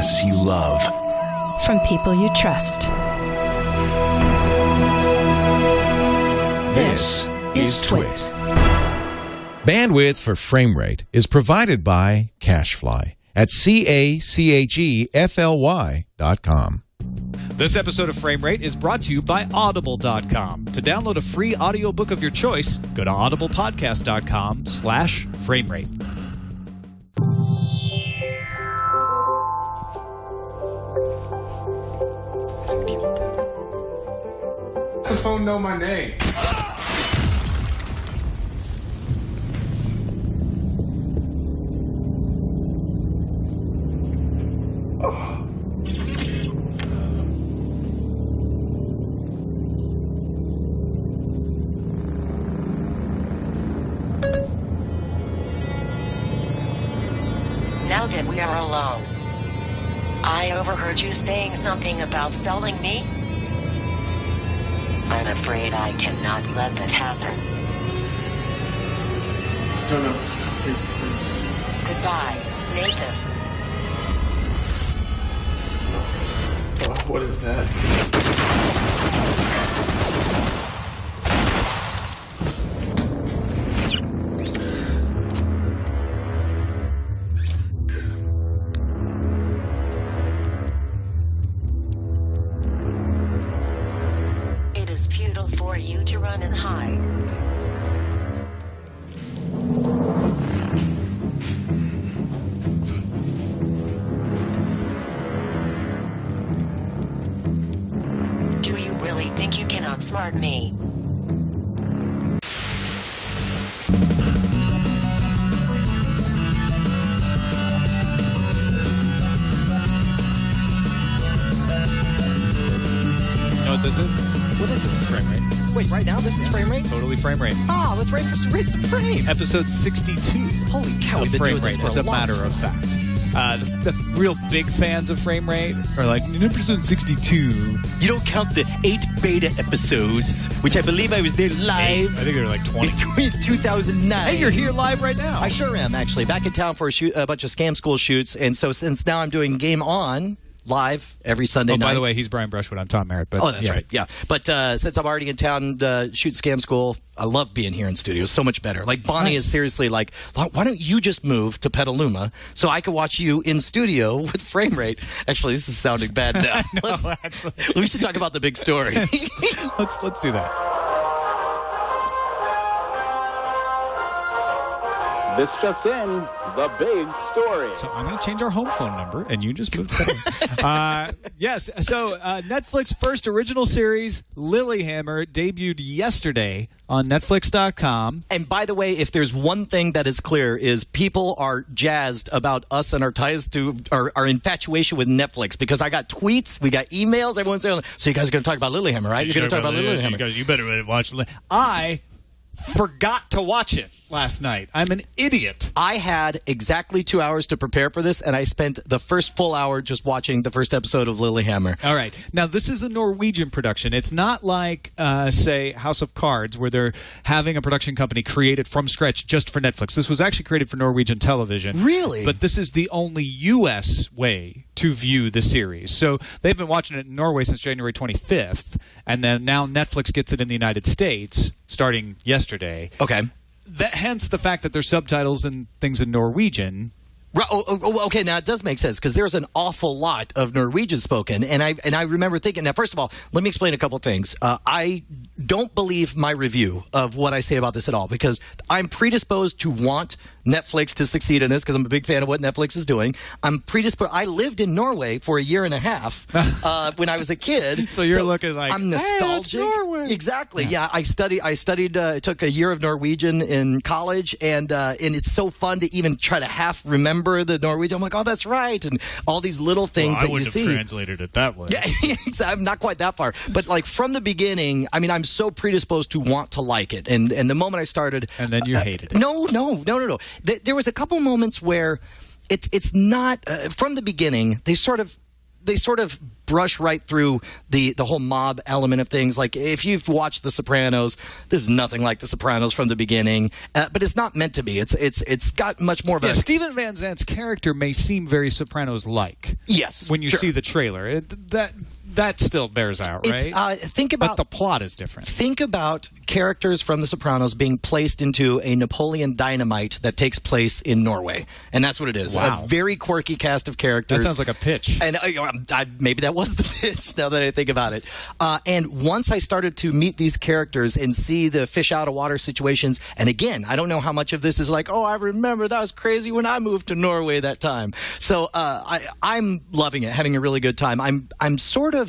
podcasts you love. From people you trust. This is Twit. Bandwidth for frame rate is provided by CacheFly at CACHEFLY.com. This episode of Frame Rate is brought to you by Audible.com. To download a free audiobook of your choice, go to audiblepodcast.com/framerate. The phone know my name. Now that we are alone, I overheard you saying something about selling me. I'm afraid I cannot let that happen. No, please. Goodbye, Nathan. Oh, what is that? It is futile for you to run and hide. Do you really think you can outsmart me? You know what this is? What is this? Frame Rate. Wait, right now this is frame rate? Totally Frame Rate. Oh, let's raise the frames. Episode 62 Holy cow, of we've been Frame doing this Rate, for as a a long matter time. of fact. The real big fans of Frame Rate are like, in episode 62. You don't count the 8 beta episodes, which I believe I was there live I think they're like 20. in 2009. Hey, you're here live right now. I sure am, actually. Back in town for a bunch of Scam School shoots, and so since now I'm doing Game On live every Sunday night. By the way, he's Brian Brushwood. I'm Tom Merritt. But Oh, that's right. Yeah. But since I'm already in town to shoot Scam School, I love being here in studio. It's so much better. Like, Bonnie is seriously like, why don't you just move to Petaluma so I can watch you in studio with Frame Rate? Actually, this is sounding bad now. Actually. We should talk about the big story. Let's do that. This just in, the big story. So I'm going to change our home phone number, and you just move yes. So Netflix first original series, Lilyhammer, debuted yesterday on Netflix.com. And by the way, if there's one thing that is clear is people are jazzed about us and our ties to our infatuation with Netflix, because I got tweets, we got emails, everyone's saying, so you guys are going to talk about Lilyhammer, right? You're going to talk about Lilyhammer. You better watch Lilyhammer. I forgot to watch it last night. I'm an idiot. I had exactly 2 hours to prepare for this, and I spent the first full hour just watching the first episode of Lilyhammer. All right. Now, this is a Norwegian production. It's not like, say, House of Cards, where they're having a production company created from scratch just for Netflix. This was actually created for Norwegian television. Really? But this is the only U.S. way to view the series. So they've been watching it in Norway since January 25th, and then now Netflix gets it in the United States starting yesterday. Okay. Hence the fact that there's subtitles and things in Norwegian. Right, okay, now it does make sense, because there's an awful lot of Norwegian spoken, and I remember thinking, now first of all, let me explain a couple things. I don't believe my review of what I say about this at all, because I'm predisposed to want Netflix to succeed in this, because I'm a big fan of what Netflix is doing. I'm predisposed. I lived in Norway for a year and a half when I was a kid. So you're looking like, I'm nostalgic. Hey, it's Norway. Exactly. Yeah, I studied. Took a year of Norwegian in college, and it's so fun to even try to half remember the Norwegian. I'm like, oh, that's right, and all these little things that you see. I wouldn't have translated it that way. Yeah, I'm not quite that far, but like from the beginning, I mean, I'm so predisposed to want to like it, and the moment I started, and then you hated it. No. There was a couple moments where it's not from the beginning. They sort of brush right through the whole mob element of things. Like, if you've watched The Sopranos, this is nothing like The Sopranos from the beginning, but it's not meant to be. It's got much more of a... Stephen Van Zant's character may seem very Sopranos-like. Yes. When you see the trailer. That still bears out, right? But the plot is different. Think about characters from The Sopranos being placed into a Napoleon Dynamite that takes place in Norway. And that's what it is. Wow. A very quirky cast of characters. That sounds like a pitch. And maybe that was the pitch, now that I think about it. And once I started to meet these characters and see the fish out of water situations, and again, I don't know how much of this is like, oh, I remember that was crazy when I moved to Norway that time. So I'm loving it, having a really good time. I'm sort of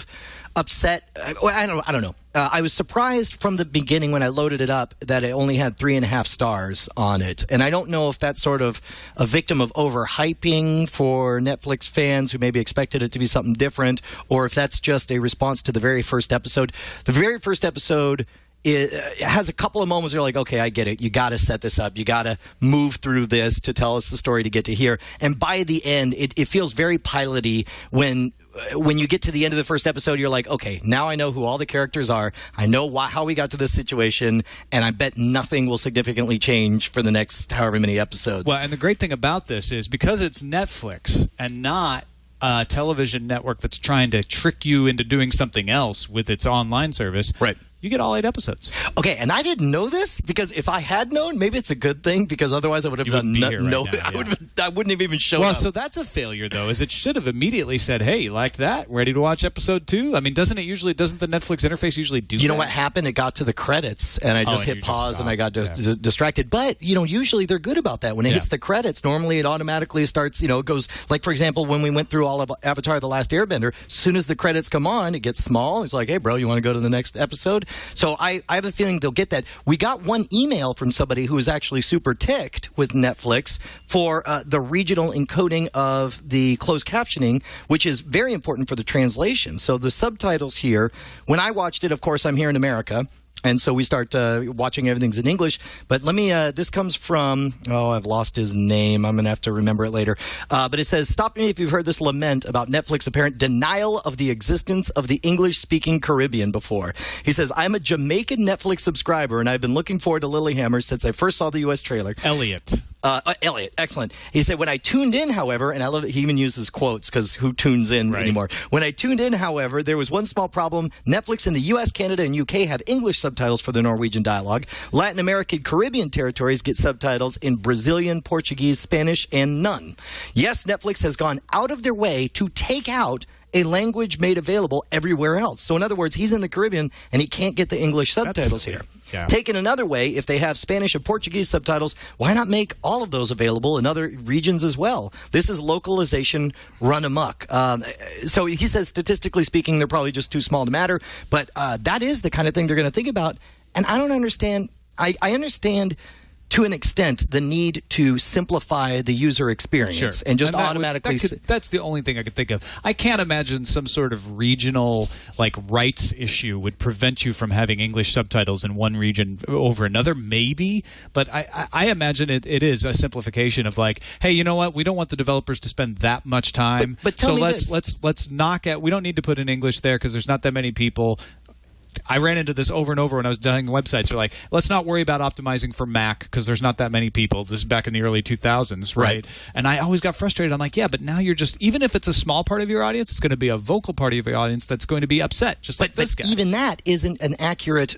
upset. I don't know. I was surprised from the beginning when I loaded it up that it only had 3.5 stars on it. And I don't know if that's sort of a victim of overhyping for Netflix fans who maybe expected it to be something different, or if that's just a response to the very first episode. The very first episode, it has a couple of moments where you're like, okay, I get it. You got to set this up. You got to move through this to tell us the story to get to here. And by the end, it feels very piloty when you get to the end of the first episode. You're like, okay, now I know who all the characters are. I know how we got to this situation, and I bet nothing will significantly change for the next however many episodes. Well, and the great thing about this is because it's Netflix and not a television network that's trying to trick you into doing something else with its online service. Right. You get all 8 episodes. Okay, and I didn't know this because if I had known, maybe it's a good thing because otherwise I would have done I wouldn't have even shown up. Well, so that's a failure though, is it should have immediately said, "Hey, like that? Ready to watch episode 2?" I mean, doesn't the Netflix interface usually do that? You know what happened? It got to the credits and I just hit pause and I got distracted. But, usually they're good about that. When it hits the credits, normally it automatically starts, it goes, like for example, when we went through all of Avatar: The Last Airbender, as soon as the credits come on, it gets small. It's like, "Hey bro, you want to go to the next episode?" So I have a feeling they'll get that. We got one email from somebody who was actually super ticked with Netflix for the regional encoding of the closed captioning, which is very important for the translation. So the subtitles here, when I watched it, of course, I'm here in America. And so we start watching everything's in English. But let me, this comes from, I've lost his name. I'm going to have to remember it later. But it says, "Stop me if you've heard this lament about Netflix apparent denial of the existence of the English-speaking Caribbean before." He says, "I'm a Jamaican Netflix subscriber, and I've been looking forward to Lilyhammer since I first saw the U.S. trailer." Elliot, excellent. He said, "When I tuned in, however," and I love that he even uses quotes because who tunes in anymore? "When I tuned in, however, there was one small problem. Netflix in the U.S., Canada, and UK have English subtitles for the Norwegian dialogue. Latin American, Caribbean territories get subtitles in Brazilian, Portuguese, Spanish, and none. Yes, Netflix has gone out of their way to take out a language made available everywhere else." So in other words, he's in the Caribbean and he can't get the English subtitles here. Yeah. Taken another way, if they have Spanish and Portuguese subtitles, why not make all of those available in other regions as well? This is localization run amok. So he says, statistically speaking, they're probably just too small to matter, but that is the kind of thing they're going to think about. And I don't understand. I understand to an extent the need to simplify the user experience and just automatically... That's the only thing I could think of. I can't imagine some sort of regional rights issue would prevent you from having English subtitles in one region over another, maybe. But I imagine it is a simplification of hey, you know what? We don't want the developers to spend that much time. But tell me let's knock out... We don't need to put in English there because there's not that many people. I ran into this over and over when I was designing websites. They're like, let's not worry about optimizing for Mac because there's not that many people. This is back in the early 2000s, right? And I always got frustrated. I'm like, yeah, but now you're just, even if it's a small part of your audience, it's going to be a vocal part of your audience that's going to be upset, just like this guy. But even that isn't an accurate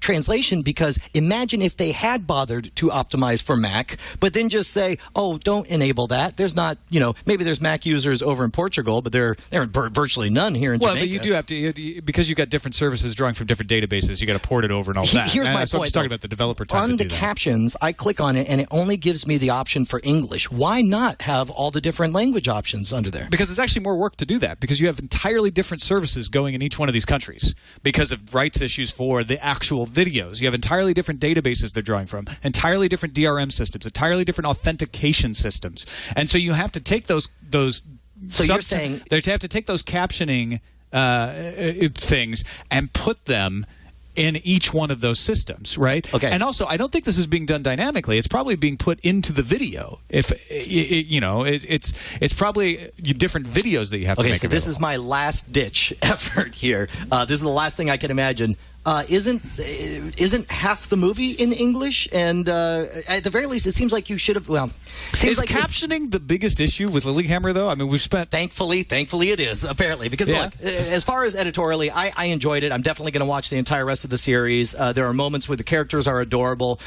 translation because imagine if they had bothered to optimize for Mac, but then just say, oh, don't enable that. There's not, maybe there's Mac users over in Portugal, but there are virtually none here in Jamaica. Well, but you do have to, because you've got different services drawing from different databases, you got to port it over and all that. Here's my point. So I'm just talking about the developer time on to the do that. captions, I click on it and it only gives me the option for English. Why not have all the different language options under there? Because it's actually more work to do that because you have entirely different services going in each one of these countries because of rights issues for the actual videos. You have entirely different databases they're drawing from, entirely different DRM systems, entirely different authentication systems. And so you have to take those So you're saying they have to take those captioning things and put them in each one of those systems, right? Okay. And also, I don't think this is being done dynamically. It's probably being put into the video. If it's probably different videos that you have to make. Okay, so this is my last ditch effort here. This is the last thing I can imagine. Isn't half the movie in English? And at the very least, it seems like you should have. Well, is like captioning the biggest issue with Lilyhammer, though? I mean, we've spent. Thankfully, it is apparently because look, as far as editorially, I enjoyed it. I'm definitely going to watch the entire rest of the series. There are moments where the characters are adorable.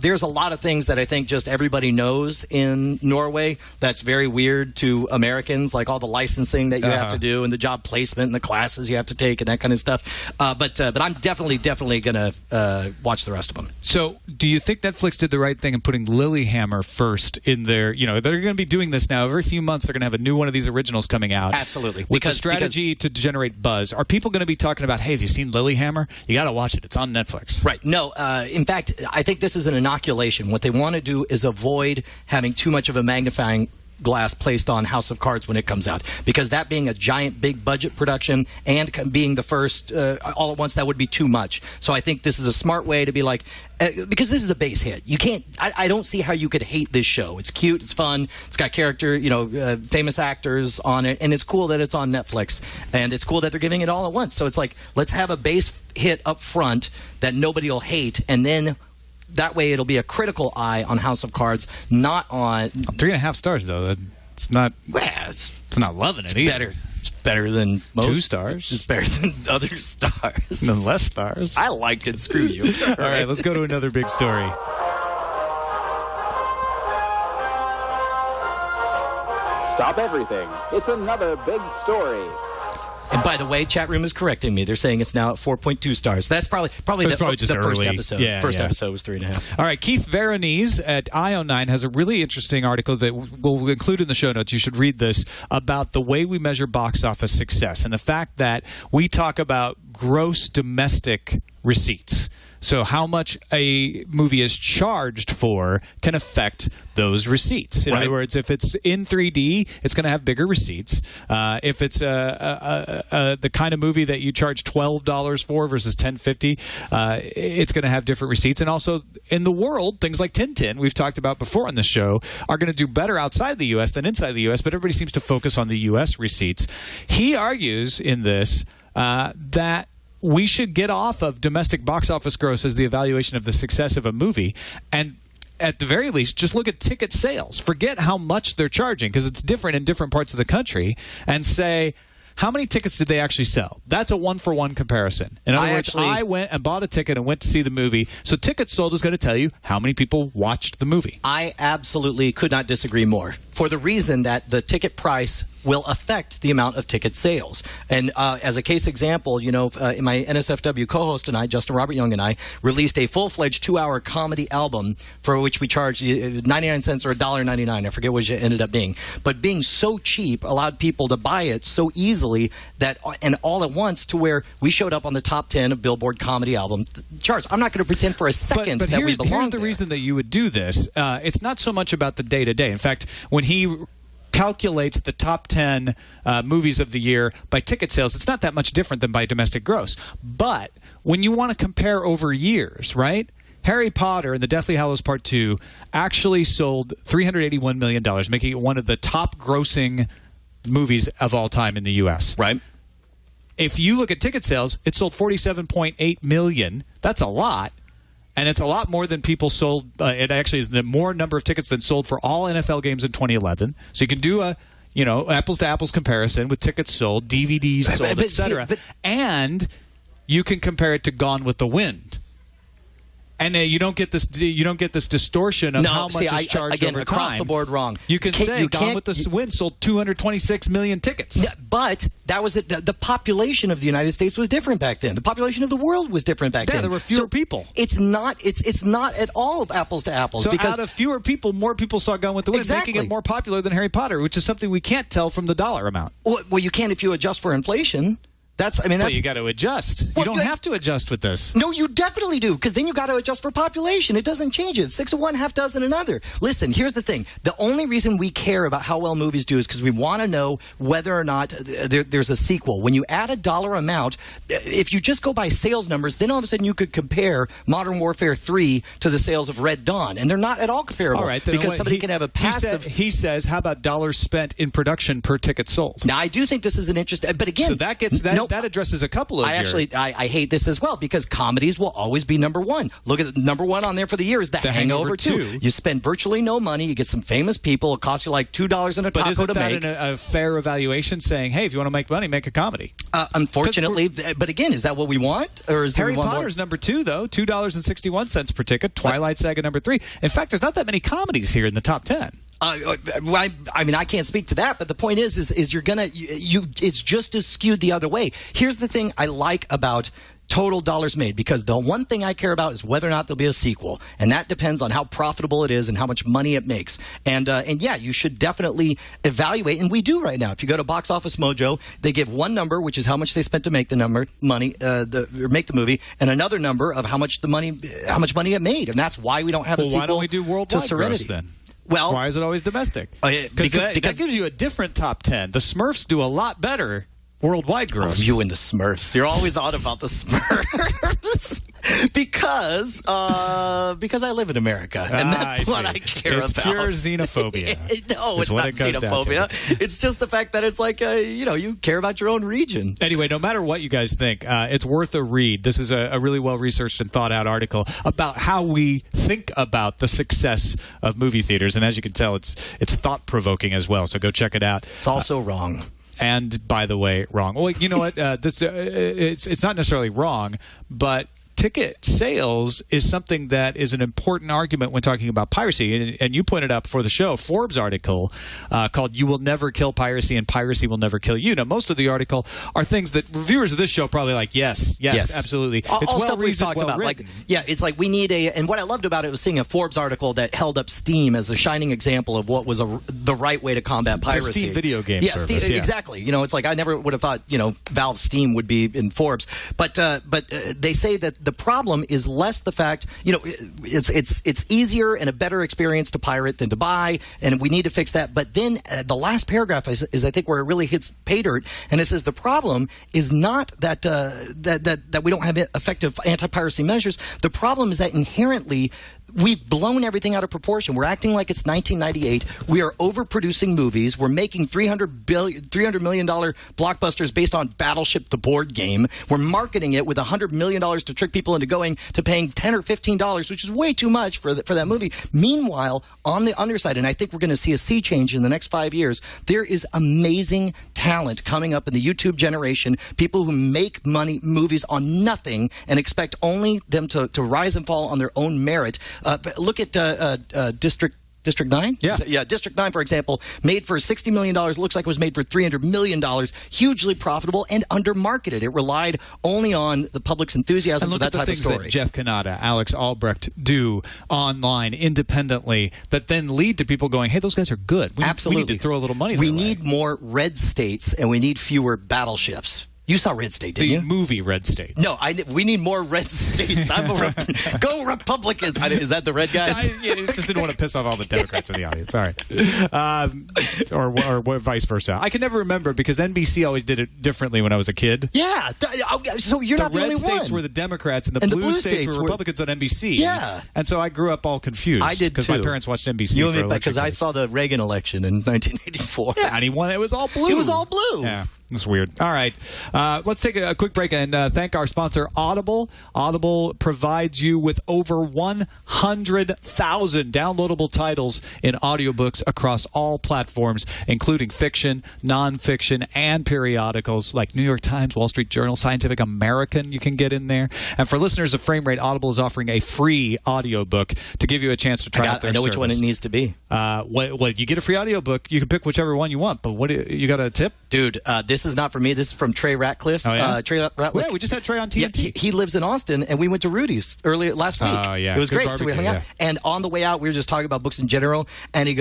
There's a lot of things that I think just everybody knows in Norway that's very weird to Americans, like all the licensing that you have to do and the job placement and the classes you have to take and that kind of stuff. But I'm definitely going to watch the rest of them. So, do you think Netflix did the right thing in putting Lilyhammer first in their? You know, they're going to be doing this now. Every few months, they're going to have a new one of these originals coming out. Absolutely, with the strategy to generate buzz. Are people going to be talking about? Hey, have you seen Lilyhammer? You got to watch it. It's on Netflix. Right. No. In fact, I think this is an inoculation. What they want to do is avoid having too much of a magnifying glass placed on House of Cards when it comes out, because that being a giant big budget production and being the first all at once, that would be too much. So I think this is a smart way to be like, because this is a base hit, you can't, I don't see how you could hate this show. It's cute, it's fun, it's got character, famous actors on it, and it's cool that it's on Netflix, and it's cool that they're giving it all at once. So it's like, let's have a base hit up front that nobody will hate, and then that way it'll be a critical eye on House of Cards, not on 3.5 stars though. It's not. Well, it's not loving it either. It's better than most. 2 stars. It's better than other stars. Than less stars. I liked it. Screw you. All right, let's go to another big story. Stop everything. It's another big story. And by the way, chat room is correcting me. They're saying it's now at 4.2 stars. That's probably just the early. First episode. Yeah, first episode was 3.5. All right, Keith Veronese at IO9 has a really interesting article that we'll include in the show notes. You should read this, about the way we measure box office success and the fact that we talk about gross domestic receipts. So how much a movie is charged for can affect those receipts. In other words, if it's in 3D, it's going to have bigger receipts. If it's the kind of movie that you charge $12 for versus $10.50, it's going to have different receipts. And also in the world, things like Tintin, we've talked about before on the show, are going to do better outside the U.S. than inside the U.S., but everybody seems to focus on the U.S. receipts. He argues in this that we should get off of domestic box office gross as the evaluation of the success of a movie, and at the very least, just look at ticket sales. Forget how much they're charging, because it's different in different parts of the country, and say, how many tickets did they actually sell? That's a one-for-one comparison. In other words, I went and bought a ticket and went to see the movie, so tickets sold is going to tell you how many people watched the movie. I absolutely could not disagree more, for the reason that the ticket price will affect the amount of ticket sales. And as a case example, my NSFW co-host and I, Justin Robert Young, and I released a full-fledged 2-hour comedy album for which we charged 99 cents or $1.99. I forget which it ended up being. But being so cheap allowed people to buy it so easily that, and all at once, to where we showed up on the top 10 of Billboard comedy album charts. I'm not going to pretend for a second but that we belong here's the reason that you would do this. It's not so much about the day-to-day. In fact, when he calculates the top 10 movies of the year by ticket sales, it's not that much different than by domestic gross. But when you want to compare over years, right? Harry Potter and the Deathly Hallows Part 2 actually sold $381 million, making it one of the top grossing movies of all time in the U.S. Right. If you look at ticket sales, it sold $47.8 million. That's a lot. And it's a lot more than people sold. It actually is the more number of tickets than sold for all NFL games in 2011. So you can do a, apples to apples comparison with tickets sold, DVDs sold, etc. And you can compare it to Gone with the Wind. And you don't get this. You don't get this distortion of how much is charged over time. Across the board, wrong. You can say Gone with the Wind sold 226 million tickets. Yeah, but that was the population of the United States was different back then. The population of the world was different back then. Yeah, there were fewer people. It's not at all apples to apples. So because out of fewer people, more people saw Gone with the Wind, making it more popular than Harry Potter, which is something we can't tell from the dollar amount. Well, you can if you adjust for inflation. But you got to adjust. Well, you don't have to adjust with this. No, you definitely do, because then you got to adjust for population. It doesn't change it. 6 of one, half dozen another. Listen, here's the thing. The only reason we care about how well movies do is because we want to know whether or not there's a sequel. When you add a dollar amount, if you just go by sales numbers, then all of a sudden you could compare Modern Warfare 3 to the sales of Red Dawn, and they're not at all comparable. All right, because somebody can have a passive. He says, how about dollars spent in production per ticket sold? Now, I do think this is an interesting, but again, so that addresses a couple of. I hate this as well, because comedies will always be number one. Look at the number one on there for the year is The Hangover 2. You spend virtually no money. You get some famous people. It costs you like $2 in a taco to make. But isn't that a fair evaluation saying, hey, if you want to make money, make a comedy? Unfortunately, but again, is that what we want? Or is Harry Potter's number 2, though, $2.61 per ticket. Twilight Saga number 3. In fact, there's not that many comedies here in the top 10. I mean, I can't speak to that, but the point is you're gonna it's just as skewed the other way. Here's the thing I like about total dollars made, because the one thing I care about is whether or not there'll be a sequel, and that depends on how profitable it is and how much money it makes. And yeah, you should definitely evaluate, and we do right now. If you go to Box Office Mojo, they give one number, which is how much they spent to make make the movie, and another number of how much money it made, and that's why we don't have a sequel. Why don't we do worldwide gross then? Well, why is it always domestic? Because that gives you a different top 10. The Smurfs do a lot better worldwide gross. Oh, you and the Smurfs. You're always on about the Smurfs. because I live in America, and that's what I care about. It's pure xenophobia. No, it's not xenophobia. It's just the fact that it's like, you care about your own region. Anyway, no matter what you guys think, it's worth a read. This is a really well-researched and thought-out article about how we think about the success of movie theaters. And as you can tell, it's thought-provoking as well. So go check it out. It's also wrong. And, by the way, wrong. Well, you know what? It's not necessarily wrong, but ticket sales is something that is an important argument when talking about piracy. And you pointed out before the show, Forbes article called "You Will Never Kill Piracy and Piracy Will Never Kill You." Now, most of the article are things that reviewers of this show probably like, yes, absolutely. It's all stuff we've talked about. It's like we need and what I loved about it was seeing a Forbes article that held up Steam as a shining example of what was the right way to combat piracy. The Steam video game service. Steam, exactly. It's like I never would have thought, Valve Steam would be in Forbes. But they say that the problem is less the fact, it's easier and a better experience to pirate than to buy, and we need to fix that. But then the last paragraph is I think where it really hits pay dirt, and it says the problem is not that that we don't have effective anti-piracy measures. The problem is that inherently we've blown everything out of proportion. We're acting like it's 1998. We are overproducing movies. We're making $300 million blockbusters based on Battleship, the board game. We're marketing it with $100 million to trick people into paying $10 or $15, which is way too much for that movie. Meanwhile, on the underside, and I think we're going to see a sea change in the next 5 years, there is amazing talent coming up in the YouTube generation, people who make movies on nothing and expect only them to rise and fall on their own merit. Look at District 9? Yeah, District 9, for example, made for $60 million. Looks like it was made for $300 million. Hugely profitable and under-marketed. It relied only on the public's enthusiasm for that type of story. That Jeff Kanata, Alex Albrecht do online independently that then lead to people going, hey, those guys are good. Absolutely. We need to throw a little money We need more red states, and we need fewer battleships. You saw Red State, didn't you? The movie Red State. No, we need more red states. Go Republicans. Is that the red guys? I just didn't want to piss off all the Democrats in the audience. All right. Or vice versa. I can never remember because NBC always did it differently when I was a kid. Yeah. So you're not the only one. The red states were the Democrats and the blue states were Republicans on NBC. Yeah. And so I grew up all confused. I did, too. Because my parents watched NBC You and me, because I saw the Reagan election in 1984. Yeah, and he won. It was all blue. It was all blue. Yeah. It's weird. All right. Let's take a quick break and thank our sponsor, Audible. Audible provides you with over 100,000 downloadable titles in audiobooks across all platforms, including fiction, nonfiction, and periodicals like New York Times, Wall Street Journal, Scientific American you can get in there. And for listeners of Frame Rate, Audible is offering a free audiobook to give you a chance to try out their service. I know which one it needs to be. You get a free audiobook. You can pick whichever one you want. But you got a tip? Dude, this is not for me. This is from Trey Ratcliffe. Oh, yeah? Trey Ratcliffe. Yeah, we just had Trey on TNT. Yeah, he lives in Austin, and we went to Rudy's last week. Oh, yeah. It was great. So we hung out. And on the way out, we were just talking about books in general, and he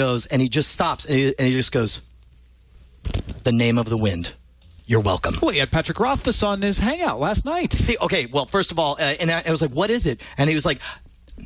just stops, and he just goes, "The Name of the Wind. You're welcome. Well, he had Patrick Rothfuss on his Hangout last night. See, okay, well, first of all, and I was like, what is it? And he was like,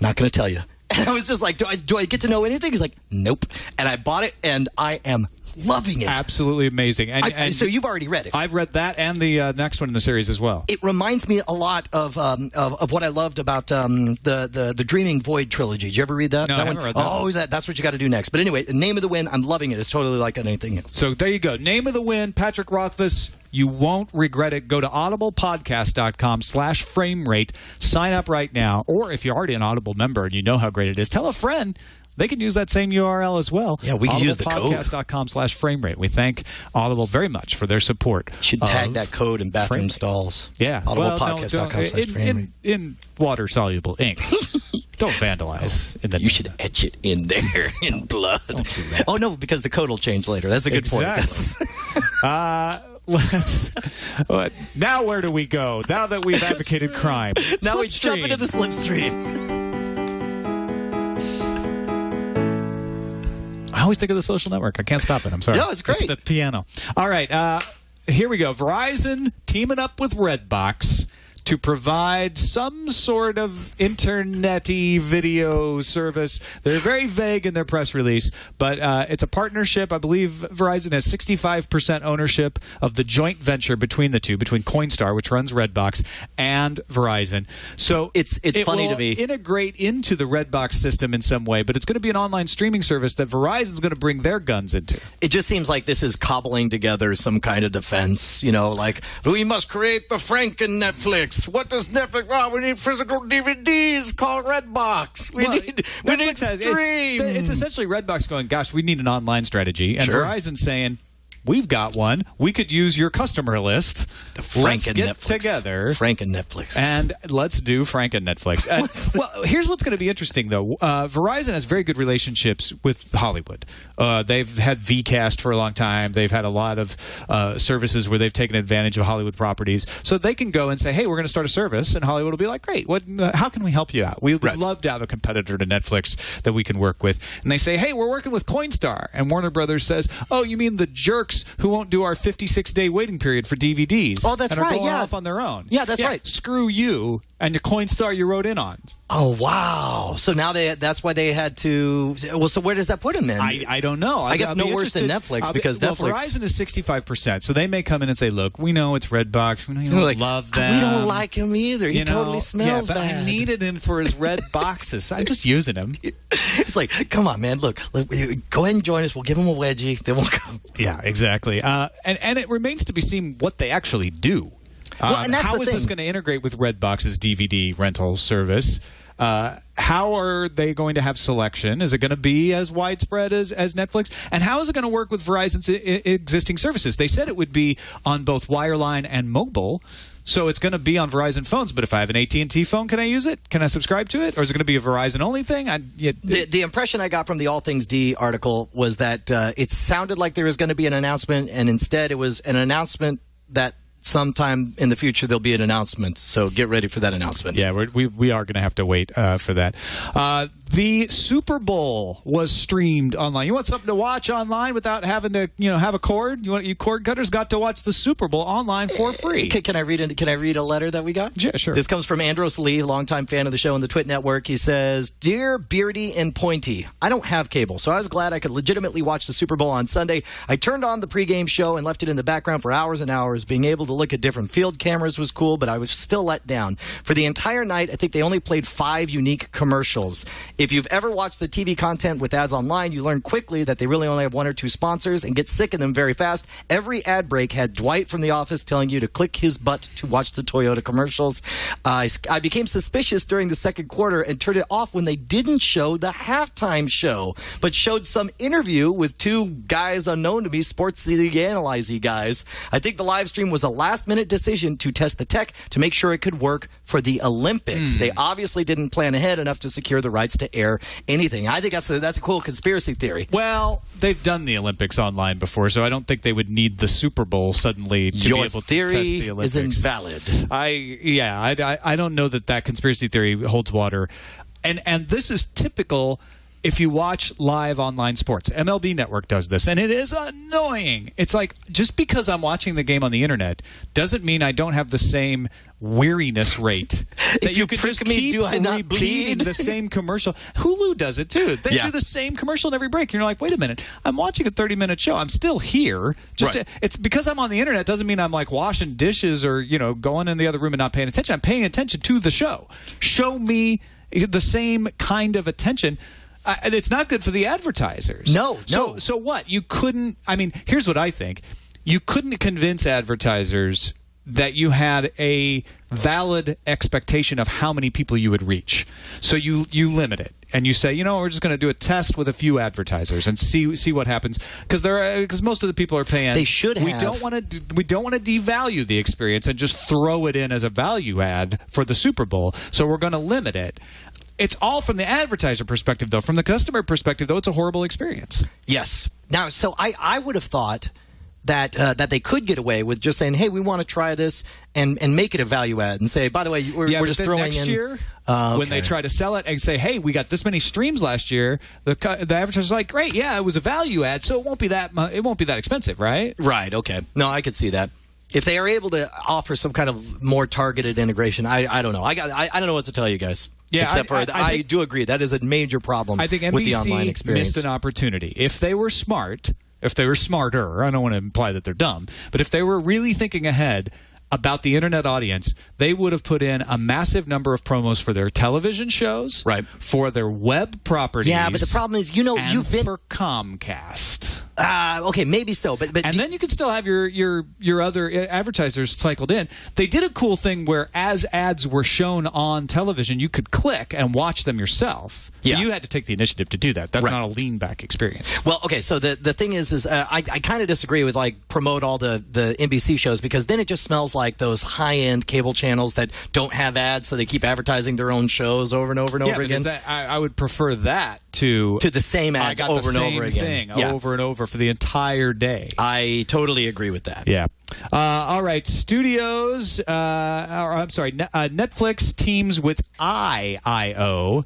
not going to tell you. And I was just like, do I get to know anything? He's like, nope. And I bought it, and I am loving it. Absolutely amazing. And so you've already read it. I've read that and the next one in the series as well. It reminds me a lot of what I loved about the Dreaming Void trilogy. Did you ever read that? No, I haven't read that. Oh, that's what you got to do next. But anyway, Name of the Wind, I'm loving it. It's totally like anything else. So there you go. Name of the Wind, Patrick Rothfuss. You won't regret it. Go to audiblepodcast.com/framerate. Sign up right now. Or if you're already an Audible member and you know how great it is, tell a friend. They can use that same URL as well. Yeah, we can use the code. audiblepodcast.com/framerate. We thank Audible very much for their support. You should tag that code in bathroom stalls. Yeah. audiblepodcast.com/framerate. In water-soluble ink. Don't vandalize. You should etch it in there in blood. Don't do that. Oh, no, because the code will change later. That's a good point. Now where do we go? Now that we've advocated crime. Now we jump into the slipstream. I always think of The Social Network. I can't stop it. I'm sorry. No, it's great. It's the piano. All right. Here we go. Verizon teaming up with Redbox to provide some sort of internet-y video service. They're very vague in their press release, but it's a partnership. I believe Verizon has 65% ownership of the joint venture between the two, between Coinstar, which runs Redbox, and Verizon. So it's funny to me. It will integrate into the Redbox system in some way, but it's going to be an online streaming service that Verizon's going to bring their guns into. It just seems like this is cobbling together some kind of defense, like we must create the Franken Netflix. What does Netflix? Oh, we need physical DVDs. Call Redbox. We need stream. It's essentially Redbox going, gosh, we need an online strategy, and Sure. Verizon saying, we've got one. We could use your customer list. Let's get together. Franken Netflix. And let's do Franken Netflix. Well, here's what's going to be interesting, though. Verizon has very good relationships with Hollywood. They've had VCast for a long time. They've had a lot of services where they've taken advantage of Hollywood properties. So they can go and say, hey, we're going to start a service. And Hollywood will be like, great. How can we help you out? We would love to have a competitor to Netflix that we can work with. And they say, hey, we're working with Coinstar. And Warner Brothers says, oh, you mean the jerks who won't do our 56-day waiting period for DVDs. Oh, that's and are right. Going Yeah, off on their own. Yeah, that's right. Screw you and your Coinstar you wrote in on. Oh, wow. So now that's why they had to. Well, so where does that put them then? I don't know. I guess no worse than Netflix because Netflix. Verizon is 65%, so they may come in and say, "Look, we know it's Redbox. We don't love them. We don't like him either. He totally smells but bad. I needed him for his red boxes. I'm just using him." It's like, come on, man. Look, go ahead and join us. We'll give him a wedgie. Then we'll come. Yeah, exactly. And it remains to be seen what they actually do. And that's how the is this going to integrate with Redbox's DVD rental service? How are they going to have selection? Is it going to be as widespread as Netflix? And how is it going to work with Verizon's existing services? They said it would be on both wireline and mobile. So it's going to be on Verizon phones, but if I have an AT&T phone, can I use it? Can I subscribe to it? Or is it going to be a Verizon-only thing? The impression I got from the All Things D article was that it sounded like there was going to be an announcement, and instead it was an announcement that sometime in the future there'll be an announcement. So get ready for that announcement. Yeah, we are going to have to wait for that. The Super Bowl was streamed online. You want something to watch online without having to, have a cord? You cord cutters got to watch the Super Bowl online for free. Can I read a letter that we got? Yeah, sure. This comes from Andros Lee, longtime fan of the show and the Twit Network. He says, "Dear Beardy and Pointy, I don't have cable, so I was glad I could legitimately watch the Super Bowl on Sunday. I turned on the pregame show and left it in the background for hours and hours. Being able to look at different field cameras was cool, but I was still let down. For the entire night, I think they only played 5 unique commercials. If you've ever watched the TV content with ads online, you learn quickly that they really only have 1 or 2 sponsors and get sick of them very fast. Every ad break had Dwight from The Office telling you to click his butt to watch the Toyota commercials. I became suspicious during the second quarter and turned it off when they didn't show the halftime show, but showed some interview with 2 guys unknown to me, sports analyze guys. I think the live stream was a last-minute decision to test the tech to make sure it could work for the Olympics. They obviously didn't plan ahead enough to secure the rights to air anything. I think that's a cool conspiracy theory. Well, they've done the Olympics online before, so I don't think they would need the Super Bowl suddenly to be able to test the Olympics. Your theory is invalid. I don't know that conspiracy theory holds water. And this is typical if you watch live online sports, MLB Network does this, and it is annoying. It's like, just because I'm watching the game on the internet doesn't mean I don't have the same weariness rate. That you could just keep do I not repeating bleed? the same commercial. Hulu does it too. They Yeah. do the same commercial in every break. You're like, wait a minute, I'm watching a 30-minute show. I'm still here. It's because I'm on the internet doesn't mean I'm like washing dishes or going in the other room and not paying attention. I'm paying attention to the show. Show me the same kind of attention. It's not good for the advertisers. No. So what? You couldn't. I mean, here's what I think. You couldn't convince advertisers that you had a valid expectation of how many people you would reach. So you limit it and you say, we're just going to do a test with a few advertisers and see what happens, because most of the people are paying. They should have. We don't want to devalue the experience and just throw it in as a value add for the Super Bowl. So we're going to limit it. It's all from the advertiser perspective, though. From the customer perspective, though, it's a horrible experience. Yes. Now, so I would have thought that they could get away with just saying, hey, we want to try this and make it a value add and say, by the way, we're just throwing next in. Year, when they try to sell it and say, hey, we got this many streams last year, the advertiser's like, great, yeah, it was a value add, so it won't be that expensive, right? Right, okay. No, I could see that. If they are able to offer some kind of more targeted integration, I don't know. I don't know what to tell you guys. Yeah, Except I do agree. That is a major problem I think NBC with the online experience. missed an opportunity. If they were smart, if they were smarter, I don't want to imply that they're dumb, but if they were really thinking ahead about the internet audience, they would have put in a massive number of promos for their television shows, right, for their web properties. Yeah, but the problem is, you've been for Comcast. Okay, maybe so, but and then you can still have your other advertisers cycled in. They did a cool thing where, as ads were shown on television, you could click and watch them yourself. Yeah, but you had to take the initiative to do that. That's not a lean back experience. Well, okay, so the thing is I kind of disagree with promote all the NBC shows, because then it just smells like those high end cable channels that don't have ads, so they keep advertising their own shows over and over and over again. I would prefer that to the same ads over and over again, over and over for the entire day. I totally agree with that. Yeah. All right. Studios. Netflix teams with IIO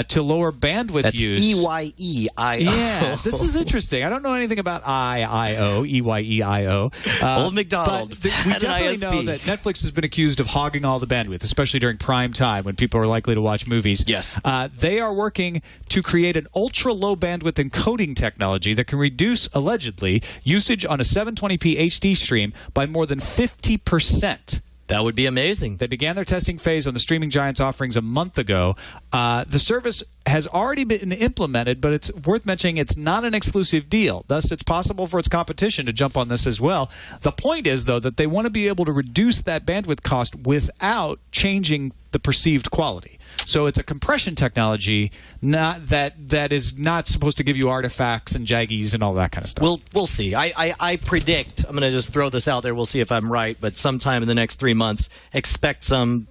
to lower bandwidth use. EYEIO. Yeah, this is interesting. I don't know anything about IIO, EYEIO. Old McDonald. But we definitely know that Netflix has been accused of hogging all the bandwidth, especially during prime time when people are likely to watch movies. Yes. They are working to create an ultra-low bandwidth encoding technology that can reduce, allegedly, usage on a 720p HD stream by more than 50%. That would be amazing. They began their testing phase on the streaming giant's offerings a month ago. The service has already been implemented, but it's worth mentioning it's not an exclusive deal. Thus, it's possible for its competition to jump on this as well. The point is, though, that they want to be able to reduce that bandwidth cost without changing the perceived quality. So it's a compression technology that is not supposed to give you artifacts and jaggies and all that kind of stuff. We'll see. I predict, I'm going to just throw this out there, we'll see if I'm right, but sometime in the next 3 months, expect some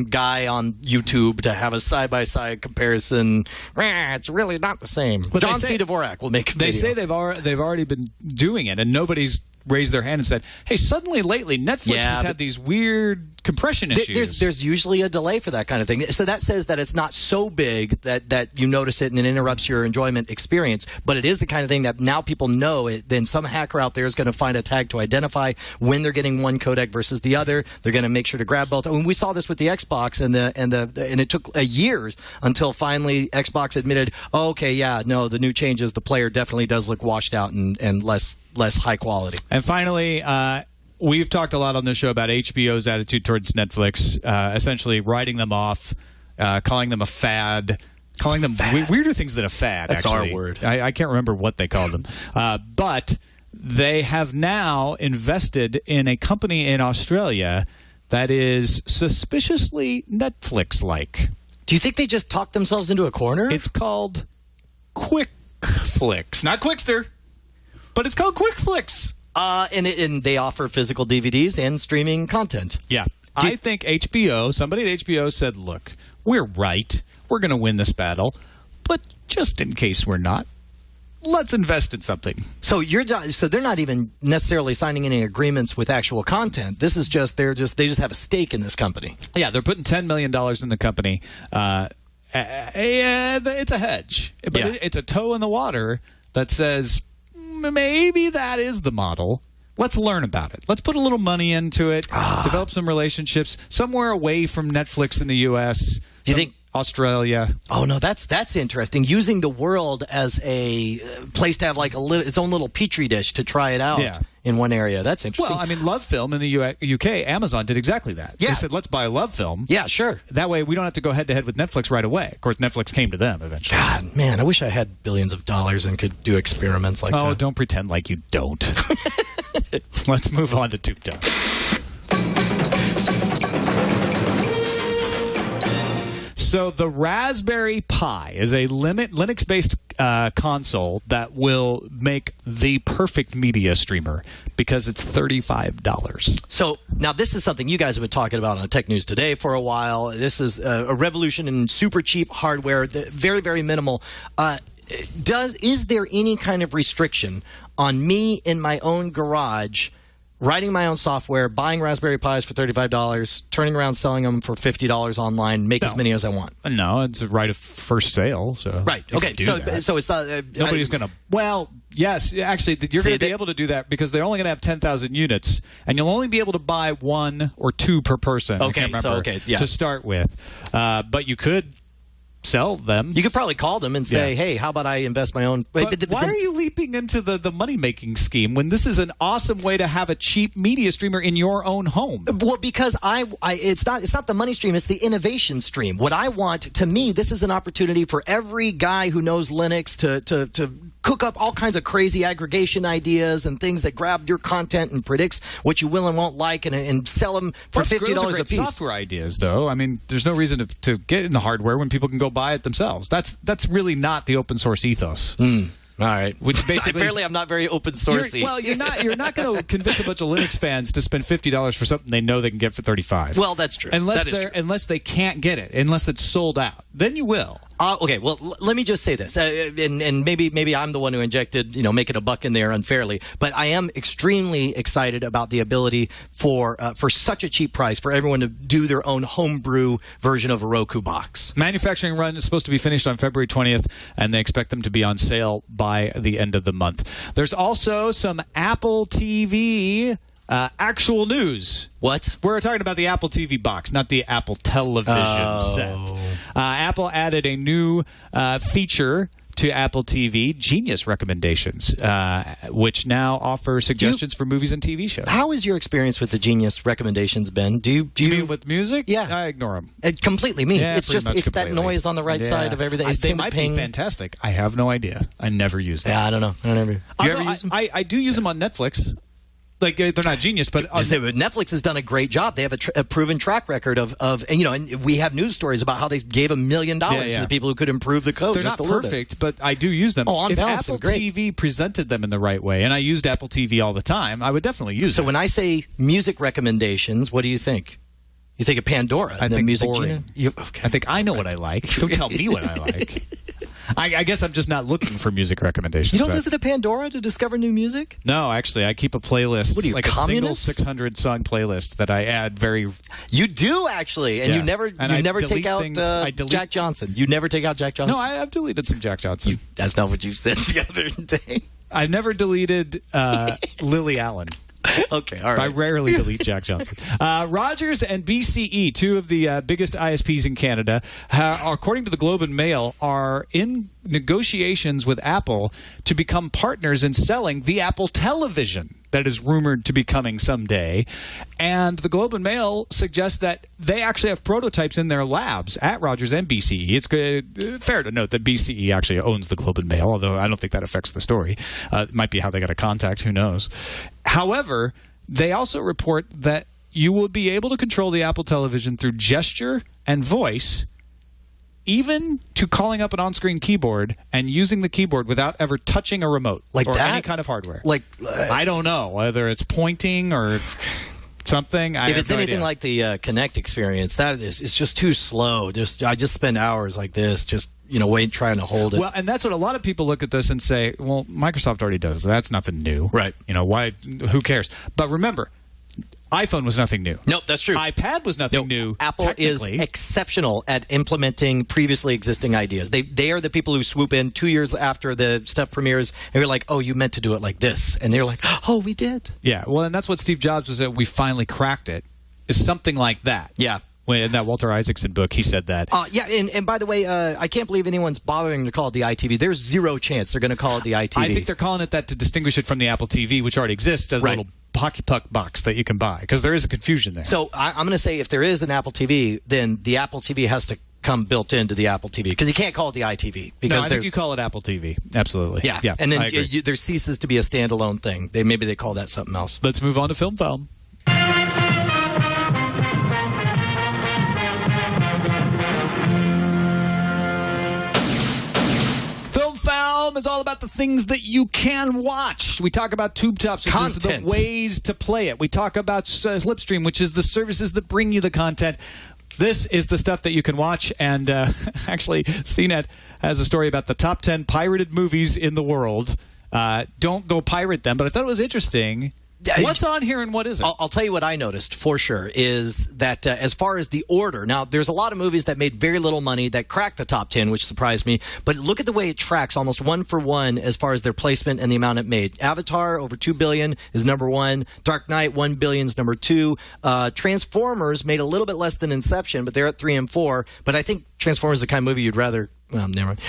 guy on YouTube to have a side-by-side comparison. It's really not the same. But John C. Dvorak will make a video. They say they've already been doing it, and nobody's raised their hand and said, hey, suddenly lately Netflix has had these weird compression issues. There's usually a delay for that kind of thing. So that says that it's not so big that you notice it and it interrupts your enjoyment experience, but it is the kind of thing that now people know it. Then some hacker out there is going to find a tag to identify when they're getting one codec versus the other. They're going to make sure to grab both. I mean, we saw this with the Xbox and it took a year until finally Xbox admitted, the new changes, the player definitely does look washed out and less high quality. And finally, we've talked a lot on this show about HBO's attitude towards Netflix, essentially writing them off, calling them a fad, calling them weirder things than a fad. That's actually. our word. I can't remember what they called them. But they have now invested in a company in Australia that is suspiciously Netflix-like. Do you think they just talked themselves into a corner? It's called QuickFlix. Not Quickster. But it's called QuickFlix. And they offer physical DVDs and streaming content. Yeah. I think somebody at HBO said, look, we're right. We're going to win this battle. But just in case we're not, let's invest in something. So they're not even necessarily signing any agreements with actual content. This is just they just have a stake in this company. Yeah, they're putting $10 million in the company. it's a hedge. But Yeah. it's a toe in the water that says, maybe that is the model. Let's learn about it. Let's put a little money into it, develop some relationships somewhere away from Netflix in the U.S. Do you think Australia? Oh no, that's interesting. Using the world as a place to have like its own little petri dish to try it out in one area. That's interesting. Well, I mean, Love Film in the UK, Amazon did exactly that. Yeah. They said, let's buy Love Film. Yeah, sure. That way we don't have to go head-to-head with Netflix right away. Of course, Netflix came to them eventually. God, man, I wish I had billions of dollars and could do experiments like that. Oh, don't pretend like you don't. Let's move on to Tube Tops. So the Raspberry Pi is a Linux-based console that will make the perfect media streamer because it's $35. So now this is something you guys have been talking about on Tech News Today for a while. This is a revolution in super cheap hardware, very, very minimal. Is there any kind of restriction on me in my own garage writing my own software, buying Raspberry Pis for $35, turning around selling them for $50 online, make as many as I want? No, it's a right of first sale. So right. Okay. So it's not. Nobody's going to. Well, yes, actually, you're going to be able to do that because they're only going to have 10,000 units, and you'll only be able to buy 1 or 2 per person. Okay. To start with, but you could sell them. You could probably call them and say, hey, how about I invest my own... But why are you leaping into the money-making scheme when this is an awesome way to have a cheap media streamer in your own home? Well, because it's not the money stream, it's the innovation stream. What I want, to me, this is an opportunity for every guy who knows Linux to cook up all kinds of crazy aggregation ideas and things that grab your content and predicts what you will and won't like and sell them for $50 a piece. Software ideas, though. I mean, there's no reason to get in the hardware when people can go buy it themselves. That's really not the open source ethos. All right. Which basically, apparently, I'm not very open sourcey. You're not going to convince a bunch of Linux fans to spend $50 for something they know they can get for $35. Well, that's true. Unless they can't get it, unless it's sold out, then you will. Okay, well, let me just say this, and maybe I'm the one who injected, making a buck in there unfairly, but I am extremely excited about the ability for such a cheap price for everyone to do their own homebrew version of a Roku box. Manufacturing run is supposed to be finished on February 20th, and they expect them to be on sale by the end of the month. There's also some Apple TV actual news. What? We're talking about the Apple TV box, not the Apple television set. Apple added a new feature to Apple TV, Genius Recommendations, which now offer suggestions for movies and TV shows. How is your experience with the Genius Recommendations, Ben? Do you mean with music? Yeah. I ignore them. Completely me. Yeah, it's that noise on the right side of everything. They might be fantastic. I have no idea. I never use them. Yeah, I don't know. Do you ever use them? I do use them on Netflix. Like, they're not Genius, but Netflix has done a great job. They have a proven track record of and we have news stories about how they gave $1 million to the people who could improve the code. They're not perfect, but I do use them. On if balance, Apple TV presented them in the right way, and I used Apple TV all the time, I would definitely use them. So when I say music recommendations, what do you think? You think of Pandora? I think music. Boring. I think I know what I like. Don't tell me what I like. I guess I'm just not looking for music recommendations. You don't listen to Pandora to discover new music? No, actually, I keep a playlist. What are you, like communist? a single 600-song playlist that I add very... You do, actually, and you never take out Jack Johnson. You never take out Jack Johnson? No, I've deleted some Jack Johnson. That's not what you said the other day. I've never deleted Lily Allen. Okay, all right. I rarely delete Jack Johnson. Rogers and BCE, two of the biggest ISPs in Canada, according to the Globe and Mail, are in negotiations with Apple to become partners in selling the Apple television that is rumored to be coming someday. And the Globe and Mail suggests that they actually have prototypes in their labs at Rogers and BCE. It's fair to note that BCE actually owns the Globe and Mail, although I don't think that affects the story. It might be how they got a contact. Who knows? However, they also report that you will be able to control the Apple television through gesture and voice, even to calling up an on-screen keyboard and using the keyboard without ever touching a remote or any kind of hardware. I don't know whether it's pointing or something. If it's anything like the Kinect experience, it's just too slow. I just spend hours like this, trying to hold it. Well, and that's what a lot of people look at this and say, well, Microsoft already does. That's nothing new. Right. Why? Who cares? But remember, iPhone was nothing new. Nope, that's true. iPad was nothing new. Apple is exceptional at implementing previously existing ideas. They are the people who swoop in 2 years after the stuff premieres, and you're like, oh, you meant to do it like this. And they're like, oh, we did. Yeah, well, and that's what Steve Jobs was that we finally cracked it, is something like that. Yeah. In that Walter Isaacson book, he said that. Yeah, and by the way, I can't believe anyone's bothering to call it the iTV. There's zero chance they're going to call it the iTV. I think they're calling it that to distinguish it from the Apple TV, which already exists as a little hockey puck box that you can buy, because there is a confusion there. So I'm going to say if there is an Apple TV, then the Apple TV has to come built into the Apple TV, because you can't call it the iTV. Because I think you call it Apple TV. Absolutely. Yeah. And then there ceases to be a standalone thing. Maybe they call that something else. Let's move on to Film Film. Film is all about the things that you can watch. We talk about tube tops, which is the ways to play it. We talk about Slipstream, which is the services that bring you the content. This is the stuff that you can watch, and actually, CNET has a story about the top 10 pirated movies in the world. Don't go pirate them, but I thought it was interesting. What's on here and what isn't? I'll tell you what I noticed for sure is that as far as the order, now there's a lot of movies that made very little money that cracked the top 10, which surprised me. But look at the way it tracks almost one for one as far as their placement and the amount it made. Avatar, over $2 billion, is number one. Dark Knight, $1 billion is number two. Transformers made a little bit less than Inception, but they're at 3 and 4. But I think Transformers is the kind of movie you'd rather... Well, never mind.